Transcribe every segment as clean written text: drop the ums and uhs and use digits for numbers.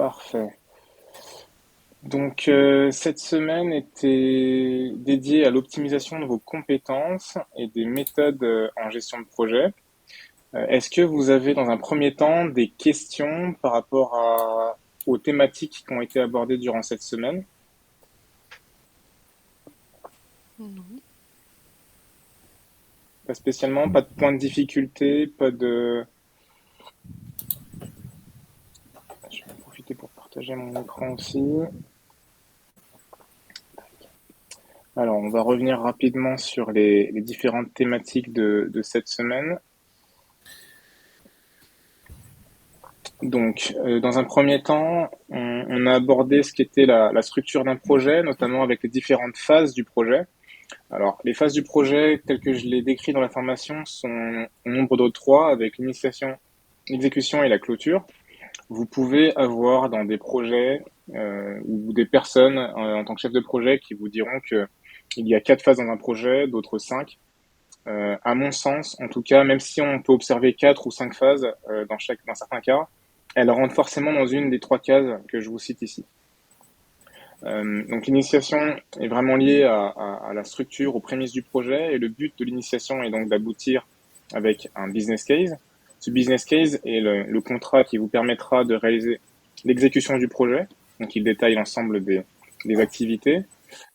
Parfait. Donc, cette semaine était dédiée à l'optimisation de vos compétences et des méthodes en gestion de projet. Est-ce que vous avez, dans un premier temps, des questions par rapport aux thématiques qui ont été abordées durant cette semaine? Non. Pas spécialement, pas de point de difficulté, pas de... Je vais en profiter pour partager mon écran aussi. Alors, on va revenir rapidement sur les différentes thématiques de cette semaine. Donc, dans un premier temps, on a abordé ce qu'était la structure d'un projet, notamment avec les différentes phases du projet. Alors, les phases du projet, telles que je l'ai décrit dans la formation, sont au nombre de trois, avec l'initiation, l'exécution et la clôture. Vous pouvez avoir dans des projets ou des personnes en tant que chef de projet qui vous diront que il y a quatre phases dans un projet, d'autres cinq. À mon sens, en tout cas, même si on peut observer quatre ou cinq phases dans certains cas, elles rentrent forcément dans une des trois cases que je vous cite ici. Donc l'initiation est vraiment liée à la structure, aux prémices du projet, et le but de l'initiation est donc d'aboutir avec un business case. Ce business case est le contrat qui vous permettra de réaliser l'exécution du projet. Donc il détaille l'ensemble des activités.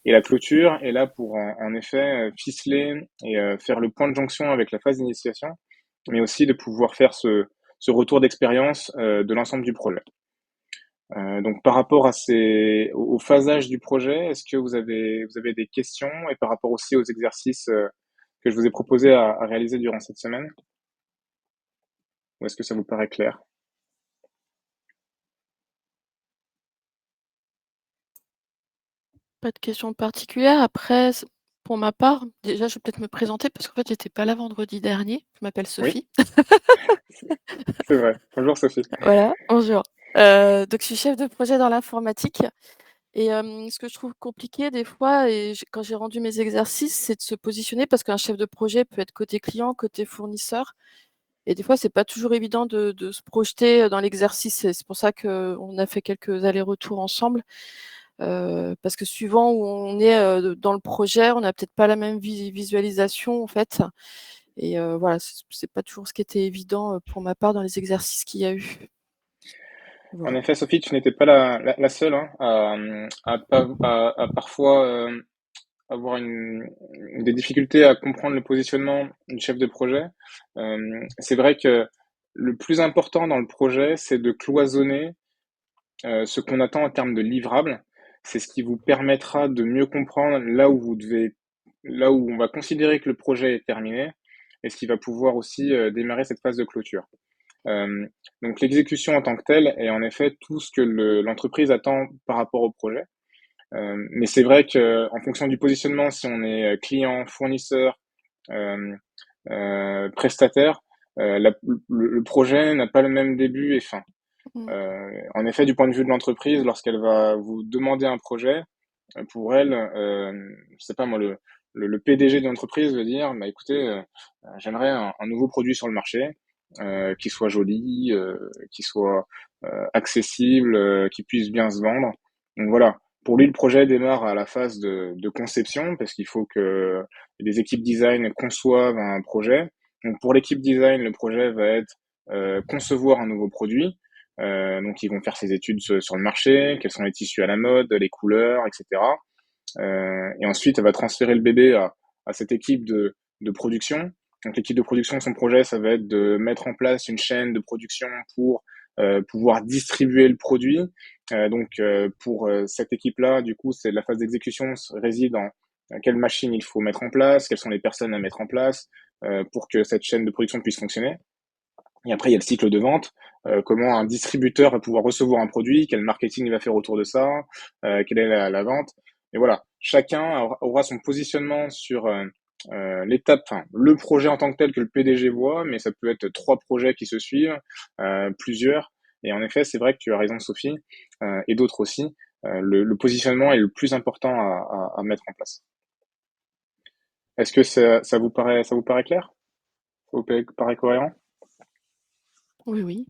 Et la clôture est là pour en effet ficeler et faire le point de jonction avec la phase d'initiation, mais aussi de pouvoir faire ce retour d'expérience de l'ensemble du projet. Donc par rapport au phasage du projet, est-ce que vous avez des questions et par rapport aussi aux exercices que je vous ai proposés à réaliser durant cette semaine? Ou est-ce que ça vous paraît clair? Pas de questions particulières. Après, pour ma part, déjà, je vais peut-être me présenter parce qu'en fait, j'étais pas là vendredi dernier. Je m'appelle Oui, Sophie. c'est c'est vrai. Bonjour Sophie. Voilà, bonjour. Donc je suis chef de projet dans l'informatique et ce que je trouve compliqué des fois et quand j'ai rendu mes exercices, c'est de se positionner parce qu'un chef de projet peut être côté client, côté fournisseur et des fois, c'est pas toujours évident de se projeter, dans l'exercice et c'est pour ça qu'on a fait quelques allers-retours ensemble. Parce que suivant où on est, dans le projet, on n'a peut-être pas la même visualisation en fait et voilà, c'est pas toujours ce qui était évident, pour ma part dans les exercices qu'il y a eu. En Voilà. effet, Sophie, tu n'étais pas la seule hein, à parfois avoir des difficultés à comprendre le positionnement du chef de projet. C'est vrai que le plus important dans le projet, c'est de cloisonner ce qu'on attend en termes de livrables. C'est ce qui vous permettra de mieux comprendre là où on va considérer que le projet est terminé et ce qui va pouvoir aussi démarrer cette phase de clôture. Euh, donc l'exécution en tant que telle est en effet tout ce que l'entreprise attend par rapport au projet. Mais c'est vrai que en fonction du positionnement, si on est client, fournisseur, euh, prestataire, le projet n'a pas le même début et fin. Mmh. En effet, du point de vue de l'entreprise, lorsqu'elle va vous demander un projet, pour elle, je sais pas moi, le PDG de l'entreprise veut dire, bah écoutez, j'aimerais un nouveau produit sur le marché, qui soit joli, qui soit accessible, qui puisse bien se vendre. Donc voilà. Pour lui, le projet démarre à la phase de conception parce qu'il faut que les équipes design conçoivent un projet. Donc pour l'équipe design, le projet va être concevoir un nouveau produit. Donc ils vont faire ces études sur le marché, quels sont les tissus à la mode, les couleurs, etc. Et ensuite, elle va transférer le bébé à cette équipe de production. Donc l'équipe de production, son projet, ça va être de mettre en place une chaîne de production pour pouvoir distribuer le produit. Pour cette équipe-là, du coup, c'est la phase d'exécution réside en quelle machine il faut mettre en place, quelles sont les personnes à mettre en place pour que cette chaîne de production puisse fonctionner. Et après, il y a le cycle de vente, comment un distributeur va pouvoir recevoir un produit, quel marketing il va faire autour de ça, quelle est la vente. Et voilà, chacun aura son positionnement sur l'étape, enfin le projet en tant que tel que le PDG voit, mais ça peut être trois projets qui se suivent, plusieurs. Et en effet, c'est vrai que tu as raison, Sophie, et d'autres aussi. Le positionnement est le plus important à mettre en place. Est-ce que ça vous paraît clair? Ça vous paraît cohérent? Oui, oui.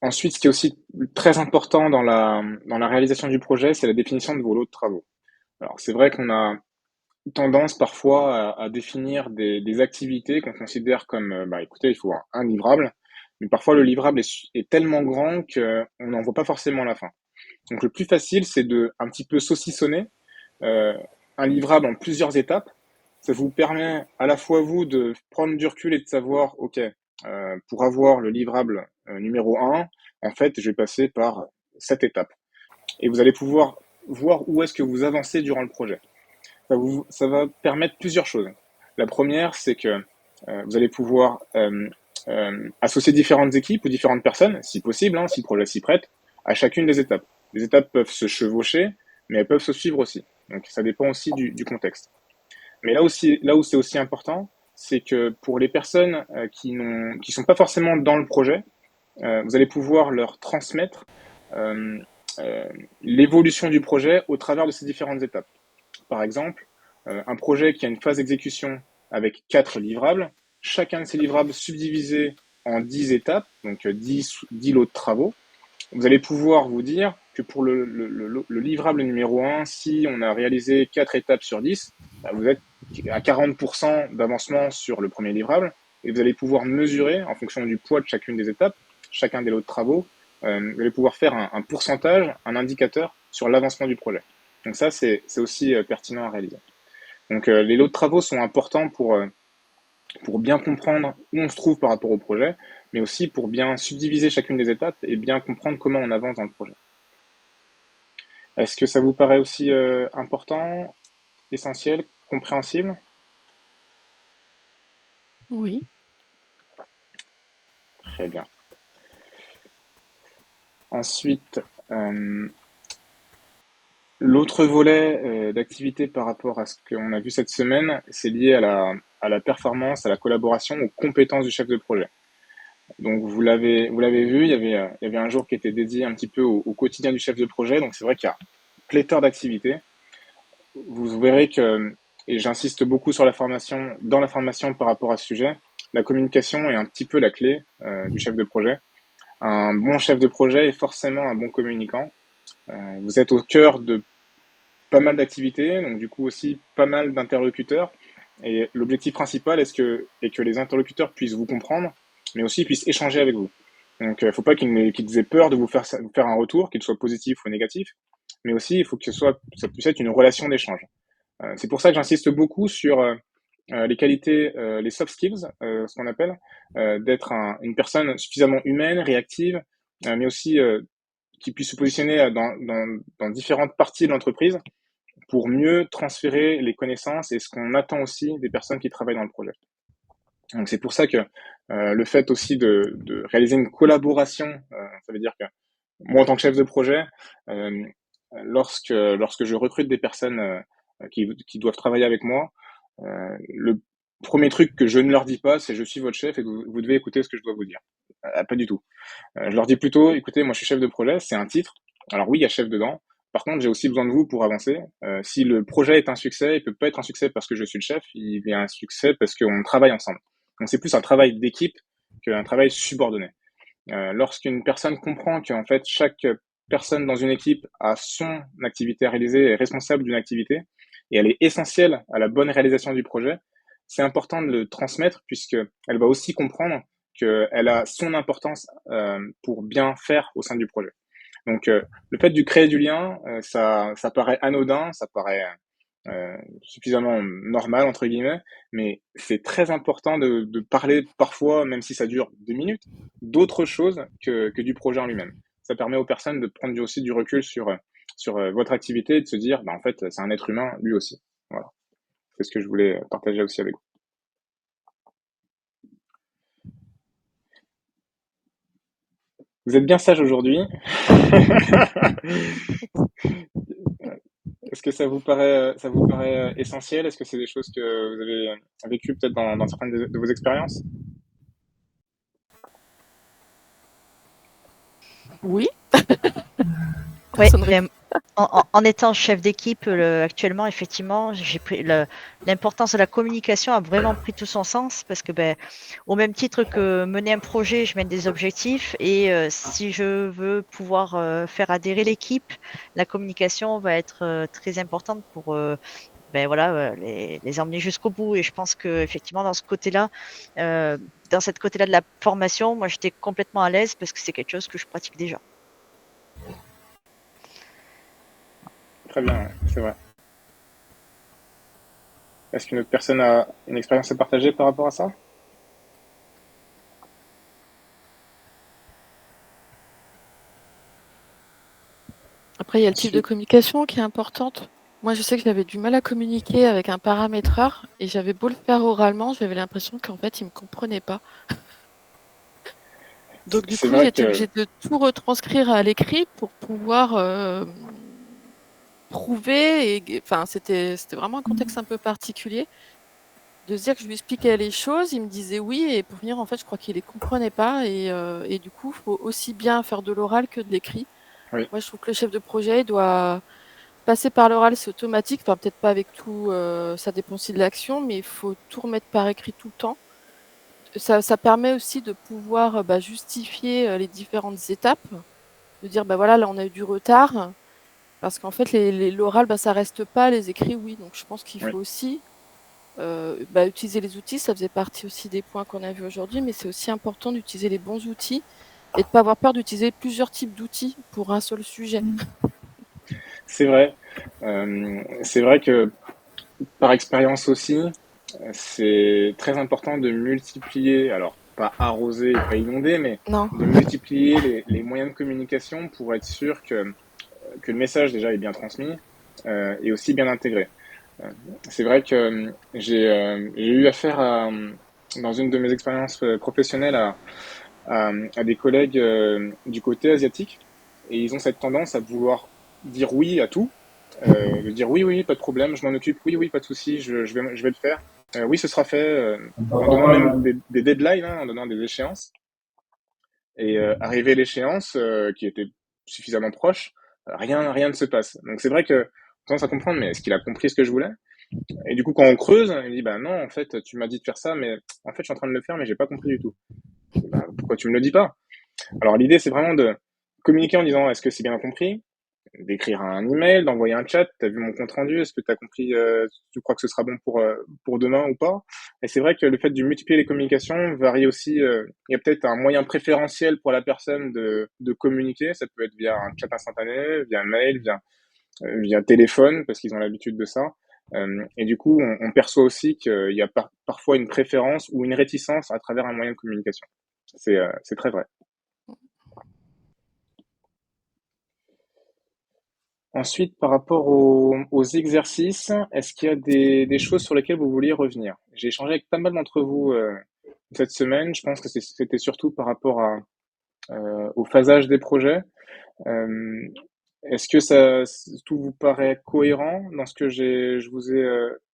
Ensuite, ce qui est aussi très important dans la réalisation du projet, c'est la définition de vos lots de travaux. Alors, c'est vrai qu'on a tendance parfois à définir des activités qu'on considère comme, bah, écoutez, il faut un livrable, mais parfois le livrable est tellement grand qu'on n'en voit pas forcément la fin. Donc le plus facile, c'est de un petit peu saucissonner euh, un livrable en plusieurs étapes. Ça vous permet à la fois vous de prendre du recul et de savoir, ok, pour avoir le livrable numéro un, en fait, je vais passer par cette étape. Et vous allez pouvoir voir où est-ce que vous avancez durant le projet. Ça va permettre plusieurs choses. La première, c'est que vous allez pouvoir associer différentes équipes ou différentes personnes, si possible, hein, si le projet s'y prête, à chacune des étapes. Les étapes peuvent se chevaucher, mais elles peuvent se suivre aussi. Donc ça dépend aussi du contexte. Mais là où c'est aussi important, c'est que pour les personnes qui sont pas forcément dans le projet, vous allez pouvoir leur transmettre euh, euh, l'évolution du projet au travers de ces différentes étapes. Par exemple, un projet qui a une phase d'exécution avec 4 livrables, chacun de ces livrables subdivisé en 10 étapes, donc 10 lots de travaux, vous allez pouvoir vous dire que pour le livrable numéro un, si on a réalisé 4 étapes sur 10, bah, vous êtes à 40% d'avancement sur le premier livrable et vous allez pouvoir mesurer en fonction du poids de chacune des étapes, chacun des lots de travaux, vous allez pouvoir faire un pourcentage, un indicateur sur l'avancement du projet. Donc ça, c'est aussi pertinent à réaliser. Donc les lots de travaux sont importants pour bien comprendre où on se trouve par rapport au projet, mais aussi pour bien subdiviser chacune des étapes et bien comprendre comment on avance dans le projet. Est-ce que ça vous paraît aussi important, essentiel, compréhensible? Oui. Très bien. Ensuite, l'autre volet d'activité par rapport à ce qu'on a vu cette semaine, c'est lié à la performance, à la collaboration, aux compétences du chef de projet. Donc vous l'avez vu, il y avait un jour qui était dédié un petit peu au quotidien du chef de projet. Donc c'est vrai qu'il y a pléthore d'activités. Vous verrez que, et j'insiste beaucoup sur la formation, dans la formation par rapport à ce sujet, la communication est un petit peu la clé du chef de projet. Un bon chef de projet est forcément un bon communicant. Vous êtes au cœur de pas mal d'activités, donc du coup aussi pas mal d'interlocuteurs. Et l'objectif principal est que les interlocuteurs puissent vous comprendre, mais aussi puissent échanger avec vous. Donc il ne faut pas qu'ils aient peur de vous faire un retour, qu'il soit positif ou négatif, mais aussi il faut que ça puisse être une relation d'échange. C'est pour ça que j'insiste beaucoup sur les qualités, les soft skills, ce qu'on appelle, d'être une personne suffisamment humaine, réactive, mais aussi qui puisse se positionner dans différentes parties de l'entreprise pour mieux transférer les connaissances et ce qu'on attend aussi des personnes qui travaillent dans le projet. Donc c'est pour ça que le fait aussi de réaliser une collaboration, ça veut dire que moi en tant que chef de projet, euh, lorsque je recrute des personnes qui doivent travailler avec moi, le premier truc que je ne leur dis pas, c'est je suis votre chef et vous devez écouter ce que je dois vous dire. Pas du tout. Je leur dis plutôt, écoutez, moi je suis chef de projet, c'est un titre. Alors oui, il y a chef dedans. Par contre, j'ai aussi besoin de vous pour avancer. Si le projet est un succès, il peut pas être un succès parce que je suis le chef, il est un succès parce qu'on travaille ensemble. Donc c'est plus un travail d'équipe qu'un travail subordonné. Lorsqu'une personne comprend qu'en fait chaque personne dans une équipe a son activité à réaliser, est responsable d'une activité et elle est essentielle à la bonne réalisation du projet, c'est important de le transmettre puisque elle va aussi comprendre qu'elle a son importance pour bien faire au sein du projet. Donc le fait de créer du lien, ça paraît anodin, ça paraît suffisamment normal entre guillemets, mais c'est très important de parler parfois, même si ça dure 2 minutes, d'autres choses que du projet en lui-même. Ça permet aux personnes de prendre aussi du recul sur votre activité et de se dire, bah, en fait, c'est un être humain lui aussi. Voilà, c'est ce que je voulais partager aussi avec vous. Vous êtes bien sage aujourd'hui. Est-ce que ça vous paraît essentiel? Est-ce que c'est des choses que vous avez vécues peut-être dans certaines de vos expériences? Oui, Ouais, personne répond. En étant chef d'équipe actuellement, effectivement, j'ai pris l'importance de la communication a vraiment pris tout son sens parce que, ben, au même titre que mener un projet, je mène des objectifs et si je veux pouvoir faire adhérer l'équipe, la communication va être très importante pour ben voilà, les emmener jusqu'au bout. Et je pense que effectivement, dans ce côté-là, euh, dans cette côté-là de la formation, moi, j'étais complètement à l'aise parce que c'est quelque chose que je pratique déjà. Très bien, ouais, c'est vrai. Est-ce qu'une autre personne a une expérience à partager par rapport à ça? Après, il y a le type de Ensuite, communication qui est importante. Moi, je sais que j'avais du mal à communiquer avec un paramétreur et j'avais beau le faire oralement, j'avais l'impression qu'en fait, il me comprenait pas. Donc du c'est coup, vrai j'étais que obligée de tout retranscrire à l'écrit pour pouvoir prouver. Et enfin, c'était vraiment un contexte un peu particulier de se dire que je lui expliquais les choses, il me disait oui, et pour finir, en fait, je crois qu'il les comprenait pas. Et du coup, il faut aussi bien faire de l'oral que de l'écrit. oui, Moi, je trouve que le chef de projet doit passer par l'oral, c'est automatique. Enfin, peut-être pas avec tout, ça dépend aussi de l'action, mais il faut tout remettre par écrit tout le temps. Ça permet aussi de pouvoir justifier les différentes étapes, de dire bah voilà, là on a eu du retard, parce qu'en fait l'oral, ça reste pas, les écrits oui. Donc je pense qu'il oui. faut aussi utiliser les outils. Ça faisait partie aussi des points qu'on a vus aujourd'hui, mais c'est aussi important d'utiliser les bons outils et de pas avoir peur d'utiliser plusieurs types d'outils pour un seul sujet. C'est vrai. C'est vrai que par expérience aussi, c'est très important de multiplier, alors pas arroser et pas inonder, mais Non. de multiplier les moyens de communication pour être sûr que le message déjà est bien transmis et aussi bien intégré. Euh, c'est vrai que j'ai eu affaire dans une de mes expériences professionnelles à des collègues du côté asiatique et ils ont cette tendance à vouloir dire oui à tout, de dire oui, oui, pas de problème, je m'en occupe, oui, oui, pas de souci, je vais le faire. Oui, ce sera fait, en donnant même des deadlines, hein, en donnant des échéances. Et arrivé l'échéance, qui était suffisamment proche, rien ne se passe. Donc c'est vrai que on tendance à comprendre, mais est-ce qu'il a compris ce que je voulais? Et du coup, quand on creuse, il me dit, bah non, en fait, tu m'as dit de faire ça, mais en fait, je suis en train de le faire, mais j'ai pas compris du tout. Je dis, bah, pourquoi tu me le dis pas? Alors l'idée, c'est vraiment de communiquer en disant, est-ce que c'est bien compris? D'écrire un email, d'envoyer un chat, t'as vu mon compte rendu, est-ce que t'as compris, tu crois que ce sera bon pour demain ou pas? Et c'est vrai que le fait de multiplier les communications varie aussi, il y a peut-être un moyen préférentiel pour la personne de communiquer, ça peut être via un chat instantané, via un mail, via téléphone, parce qu'ils ont l'habitude de ça. Et du coup, on perçoit aussi qu'il y a parfois une préférence ou une réticence à travers un moyen de communication. C'est très vrai. Ensuite, par rapport aux exercices, est-ce qu'il y a des choses sur lesquelles vous vouliez revenir? J'ai échangé avec pas mal d'entre vous cette semaine. Je pense que c'était surtout par rapport au phasage des projets. Euh, Est-ce que tout vous paraît cohérent dans ce que je vous ai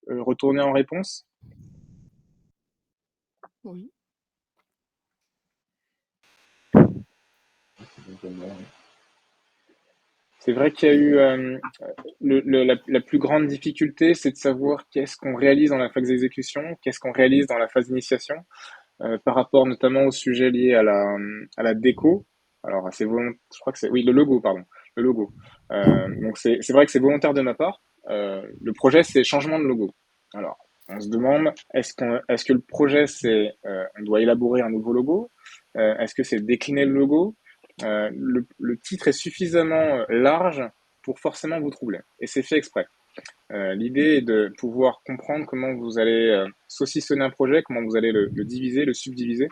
retourné en réponse? Oui. C'est vrai qu'il y a eu la plus grande difficulté, c'est de savoir qu'est-ce qu'on réalise dans la phase d'exécution, qu'est-ce qu'on réalise dans la phase d'initiation. Par rapport notamment au sujet lié à la déco. Alors, je crois que c'est, oui, le logo, pardon, le logo. Donc, c'est vrai que c'est volontaire de ma part. Le projet, c'est changement de logo. Alors, on se demande, est-ce que le projet, c'est, on doit élaborer un nouveau logo? Est-ce que c'est décliner le logo? Le titre est suffisamment large pour forcément vous troubler. Et c'est fait exprès. L'idée est de pouvoir comprendre comment vous allez saucissonner un projet, comment vous allez le diviser, le subdiviser.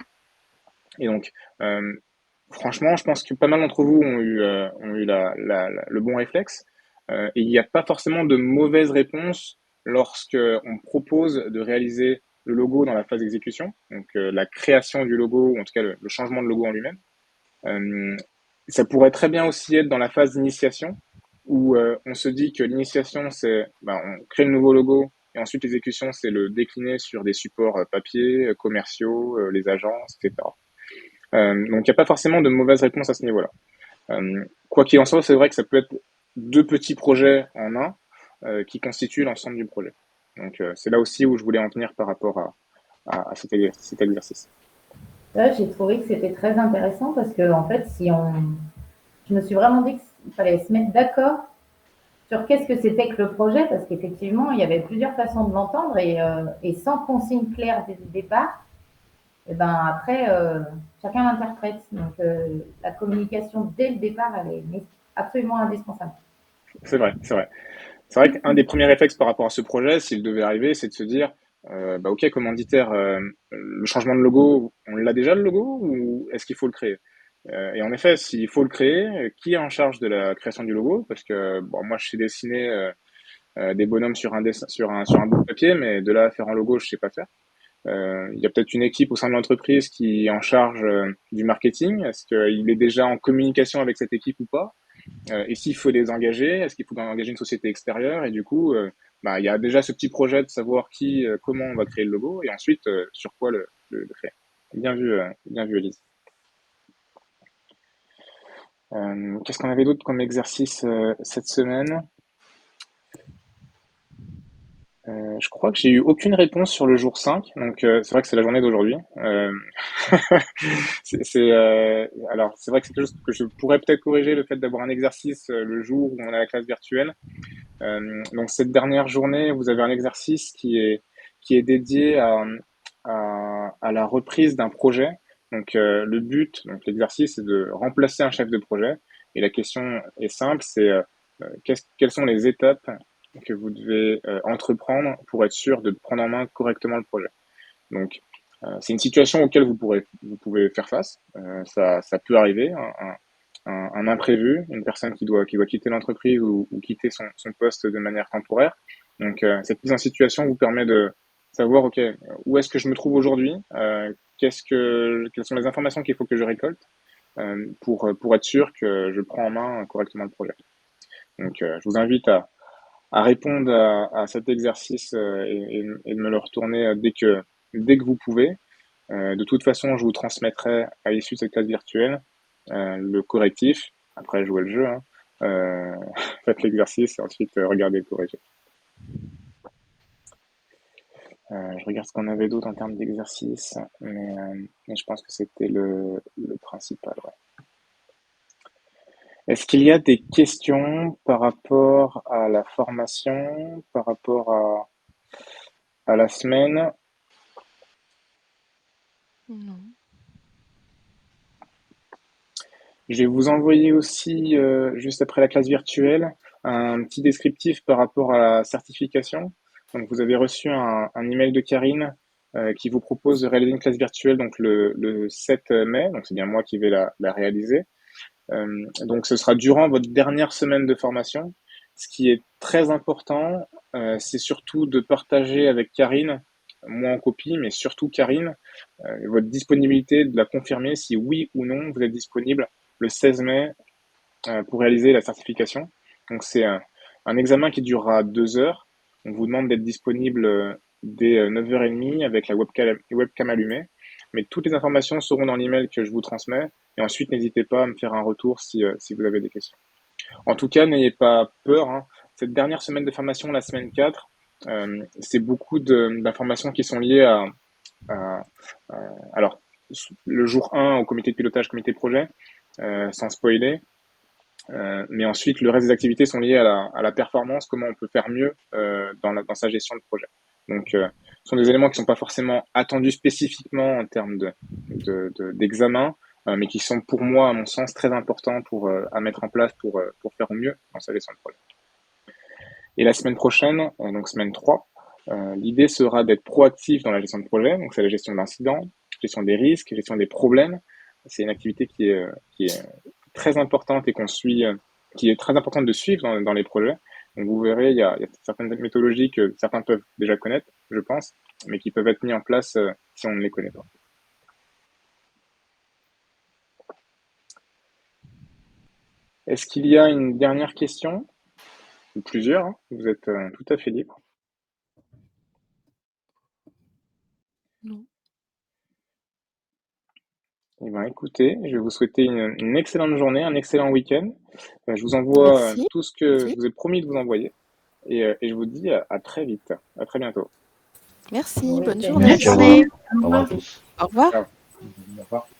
Et donc, euh, franchement, je pense que pas mal d'entre vous ont eu le bon réflexe. Et il n'y a pas forcément de mauvaise réponse lorsque on propose de réaliser le logo dans la phase d'exécution, donc la création du logo, ou en tout cas le changement de logo en lui-même. Euh, Ça pourrait très bien aussi être dans la phase d'initiation, où on se dit que l'initiation, c'est on crée le nouveau logo, et ensuite l'exécution, c'est le décliner sur des supports papier, commerciaux, les agences, etc. Donc il n'y a pas forcément de mauvaise réponse à ce niveau-là. Quoi qu'il en soit, c'est vrai que ça peut être 2 petits projets en un qui constituent l'ensemble du projet. Donc c'est là aussi où je voulais en venir par rapport à cet exercice. Là, j'ai trouvé que c'était très intéressant parce que, en fait, je me suis vraiment dit qu'il fallait se mettre d'accord sur qu'est-ce que c'était que le projet, parce qu'effectivement, il y avait plusieurs façons de l'entendre et sans consigne claire dès le départ, et ben après, chacun l'interprète. Donc, la communication dès le départ, elle est absolument indispensable. C'est vrai, c'est vrai. C'est vrai qu'un des premiers réflexes par rapport à ce projet, s'il devait arriver, c'est de se dire, bah ok, commanditaire, le changement de logo, on l'a déjà le logo ou est-ce qu'il faut le créer? Et en effet, s'il faut le créer, qui est en charge de la création du logo? Parce que bon, moi, je sais dessiner des bonhommes sur un dessin, sur un bout de papier, mais de là à faire un logo, je sais pas faire. Il y a peut-être une équipe au sein de l'entreprise qui est en charge du marketing. Est-ce qu'il est déjà en communication avec cette équipe ou pas? Et s'il faut les engager, est-ce qu'il faut engager une société extérieure? Et du coup, bah, il y a déjà ce petit projet de savoir comment on va créer le logo, et ensuite sur quoi le créer. Bien vu, Elise. Qu'est-ce qu'on avait d'autre comme exercice cette semaine? Je crois que j'ai eu aucune réponse sur le jour 5, donc c'est vrai que c'est la journée d'aujourd'hui. Alors c'est vrai que c'est quelque chose que je pourrais peut-être corriger, le fait d'avoir un exercice le jour où on a la classe virtuelle. Donc cette dernière journée, vous avez un exercice qui est dédié à la reprise d'un projet. Donc le but, donc l'exercice, c'est de remplacer un chef de projet. Et la question est simple, c'est quelles sont les étapes que vous devez entreprendre pour être sûr de prendre en main correctement le projet. Donc c'est une situation auquel vous pouvez faire face. Ça peut arriver, un imprévu, une personne qui doit quitter l'entreprise ou quitter son poste de manière temporaire. Donc, cette mise en situation vous permet de savoir, OK, où est-ce que je me trouve aujourd'hui, quelles sont les informations qu'il faut que je récolte pour être sûr que je prends en main correctement le projet. Donc, je vous invite à répondre à cet exercice et de me le retourner dès que vous pouvez. De toute façon, je vous transmettrai à l'issue de cette classe virtuelle le correctif. Après, jouez le jeu. Hein. Euh, faites l'exercice et ensuite regardez le corrigé. Je regarde ce qu'on avait d'autre en termes d'exercice, mais je pense que c'était le principal. Ouais. Est-ce qu'il y a des questions par rapport à la formation, par rapport à la semaine? Non. Je vais vous envoyer aussi, juste après la classe virtuelle, un petit descriptif par rapport à la certification. Donc, vous avez reçu un email de Karine qui vous propose de réaliser une classe virtuelle donc le 7 mai. Donc, c'est bien moi qui vais la réaliser. Donc, ce sera durant votre dernière semaine de formation. Ce qui est très important, c'est surtout de partager avec Karine, moi en copie, mais surtout Karine, votre disponibilité, de la confirmer si oui ou non vous êtes disponible le 16 mai pour réaliser la certification. Donc c'est un examen qui durera 2 heures. On vous demande d'être disponible dès 9h30 avec la webcam allumée. Mais toutes les informations seront dans l'email que je vous transmets. Et ensuite, n'hésitez pas à me faire un retour si vous avez des questions. En tout cas, n'ayez pas peur. Hein. Cette dernière semaine de formation, la semaine 4, c'est beaucoup d'informations qui sont liées à, alors, le jour 1 au comité de pilotage, comité projet, sans spoiler. Mais ensuite, le reste des activités sont liées à la performance, comment on peut faire mieux dans sa gestion de projet. Donc, ce sont des éléments qui ne sont pas forcément attendus spécifiquement en termes d'examen, mais qui sont pour moi, à mon sens, très importants à mettre en place pour faire au mieux dans sa gestion de projet. Et la semaine prochaine, donc semaine 3, l'idée sera d'être proactif dans la gestion de projet, donc c'est la gestion d'incidents, gestion des risques, gestion des problèmes. C'est une activité qui est très importante et qui est très importante de suivre dans les projets. Donc vous verrez, il y a certaines méthodologies que certains peuvent déjà connaître, je pense, mais qui peuvent être mises en place si on ne les connaît pas. Est-ce qu'il y a une dernière question? Ou plusieurs, hein. Vous êtes tout à fait libre. Non. Eh ben, écoutez, je vais vous souhaiter une excellente journée, un excellent week-end. Je vous envoie Merci. tout ce que je vous ai promis de vous envoyer et je vous dis à très vite, à très bientôt. Merci. Oui, Bonne c'est journée. Bonne journée. Au revoir à tous. Au revoir. Ciao. Au revoir.